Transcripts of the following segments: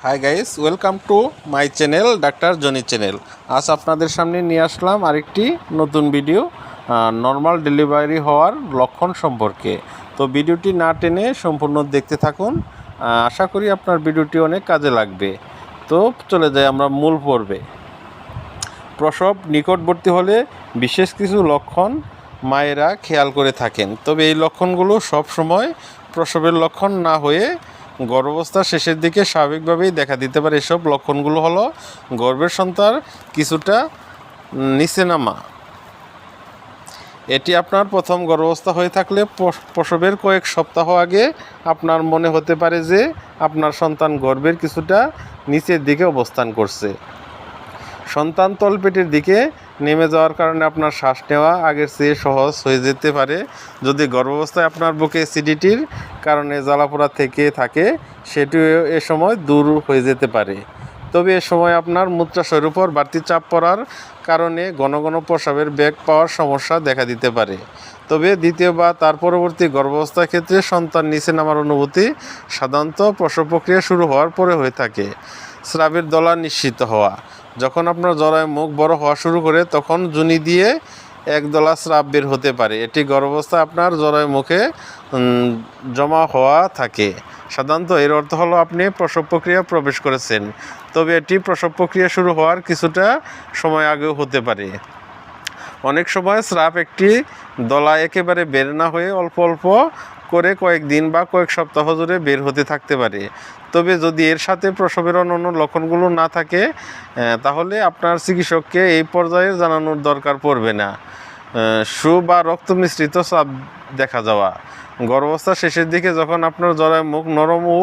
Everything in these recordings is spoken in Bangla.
Hi guys, welcome to my channel doctor Johnny channel. আজ আপনাদের সামনে নিয়ে আসলাম আরেকটি নতুন ভিডিও নর্মাল ডেলিভারি হওয়ার লক্ষণ সম্পর্কে। তো ভিডিওটি না টেনে সম্পূর্ণ দেখতে থাকুন। আশা করি আপনার ভিডিওটি অনেক কাজে লাগবে। তো চলে যাই আমরা মূল পর্বে। প্রসব নিকটবর্তী হলে বিশেষ কিছু লক্ষণ মায়েরা খেয়াল করে থাকেন, তবে এই লক্ষণগুলো সব সময় প্রসবের লক্ষণ না হয়ে গর্ভাবস্থার শেষের দিকে স্বাভাবিকভাবেই দেখা দিতে পারে। এসব লক্ষণগুলো হলো গর্ভের সন্তান কিছুটা নিচে নামা। এটি আপনার প্রথম গর্ভাবস্থা হয়ে থাকলে প্রসবের কয়েক সপ্তাহ আগে আপনার মনে হতে পারে যে আপনার সন্তান গর্ভের কিছুটা নিচের দিকে অবস্থান করছে। সন্তান তলপেটের দিকে নেমে যাওয়ার কারণে আপনার শ্বাস নেওয়া আগের চেয়ে সহজ হয়ে যেতে পারে। যদি গর্ভাবস্থায় আপনার বুকে অ্যাসিডিটির কারণে জ্বালাপোড়া থেকে থাকে, সেটিও এ সময় দূর হয়ে যেতে পারে। তবে এ সময় আপনার মূত্রাশয়ের উপর বাড়তি চাপ পড়ার কারণে ঘন ঘন প্রস্রাবের বেগ পাওয়ার সমস্যা দেখা দিতে পারে। তবে দ্বিতীয় বা তার পরবর্তী গর্ভাবস্থার ক্ষেত্রে সন্তান নিচে নামার অনুভূতি সাধারণত প্রসব প্রক্রিয়া শুরু হওয়ার পরে হয়ে থাকে। স্রাবের দলা নিশ্চিত হওয়া। যখন আপনার জরায়ু মুখ বড় হওয়া শুরু করে তখন যোনি দিয়ে একদলা স্রাব বের হতে পারে। এটি গর্ভাবস্থায় আপনার জরায়ু মুখে জমা হওয়া থাকে। সাধারণত এর অর্থ হলো আপনি প্রসব প্রক্রিয়া প্রবেশ করেছেন, তবে এটি প্রসব প্রক্রিয়া শুরু হওয়ার কিছুটা সময় আগেও হতে পারে। অনেক সময় স্রাব একটি দলা একেবারে বের না হয়ে অল্প অল্প করে কয়েকদিন বা কয়েক সপ্তাহ জুড়ে বের হতে থাকতে পারে। তবে যদি এর সাথে প্রসবের অন্যান্য লক্ষণগুলো না থাকে, তাহলে আপনার চিকিৎসককে এই পর্যায়ে জানানোর দরকার পড়বে না। সু বা রক্ত মিশ্রিত স্রাব দেখা যাওয়া। গর্ভাবস্থার শেষের দিকে যখন আপনার জরায়ু মুখ নরম ও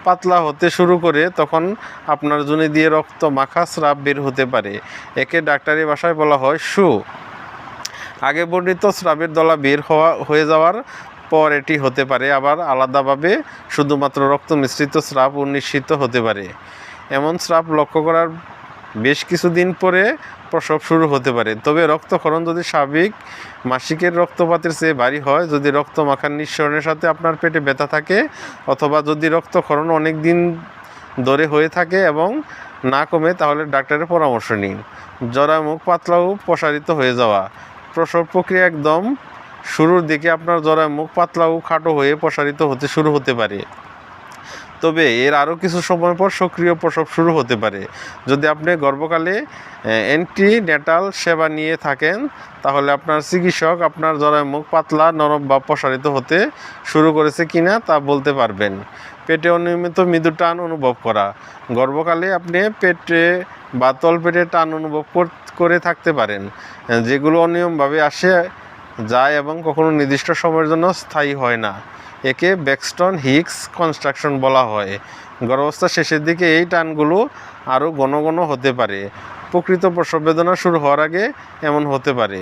পাতলা হতে শুরু করে তখন আপনার যোনি দিয়ে রক্ত মাখা স্রাব বের হতে পারে। একে ডাক্তারি ভাষায় বলা হয় সু। আগে বর্ণিত স্রাবের দলা বের হয়ে যাওয়ার পর এটি হতে পারে আবার আলাদাভাবে শুধুমাত্র রক্ত মিশ্রিত স্রাব নিশ্চিত হতে পারে। এমন স্রাব লক্ষ্য করার বেশ কিছুদিন পরে প্রসব শুরু হতে পারে। তবে রক্তক্ষরণ যদি স্বাভাবিক মাসিকের রক্তপাতের চেয়ে ভারী হয়, যদি রক্ত মাখার নিঃসরণের সাথে আপনার পেটে ব্যথা থাকে, অথবা যদি রক্তক্ষরণ অনেক দিন ধরে হয়ে থাকে এবং না কমে, তাহলে ডাক্তারের পরামর্শ নিন। জরায়ু মুখ পাতলা ও প্রসারিত হয়ে যাওয়া। প্রসব প্রক্রিয়া একদম শুরুর দিকে আপনার জরায়ু মুখ পাতলা ও খাটো হয়ে প্রসারিত হতে শুরু হতে পারে, তবে এর আরও কিছু সময় পর সক্রিয় প্রসব শুরু হতে পারে। যদি আপনি গর্ভকালে অ্যান্টিন্যাটাল সেবা নিয়ে থাকেন, তাহলে আপনার চিকিৎসক আপনার জরায়ু মুখ পাতলা, নরম বা প্রসারিত হতে শুরু করেছে কিনা তা বলতে পারবেন। পেটে অনিয়মিত মৃদু টান অনুভব করা। গর্ভকালে আপনি পেটে বা তলপেটে টান অনুভব করে থাকতে পারেন, যেগুলো অনিয়মভাবে আসে যায় এবং কখনো নির্দিষ্ট সময়ের জন্য স্থায়ী হয় না। একে ব্যাক্সটন হিক্স কনস্ট্রাকশন বলা হয়। গর্ভাবস্থার শেষের দিকে এই টানগুলো আরও ঘন ঘন হতে পারে। প্রকৃত প্রসব বেদনা শুরু হওয়ার আগে এমন হতে পারে।